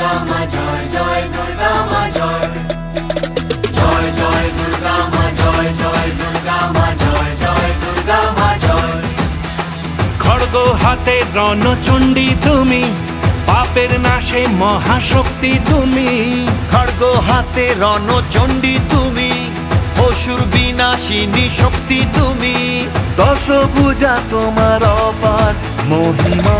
দুর্গা মা জয় জয় দুর্গা মা জয় জয় জয় দুর্গা মা জয় জয় দুর্গা মা জয় জয় দুর্গা মা জয়। খড়গ হাতে রণচণ্ডী তুমি, পাপের নাশে মহাশক্তি তুমি। খড়গ হাতে রণচণ্ডী তুমি, অসুর বিনাশিনী শক্তি তুমি। দশভুজা তোমার অপার মহিমা।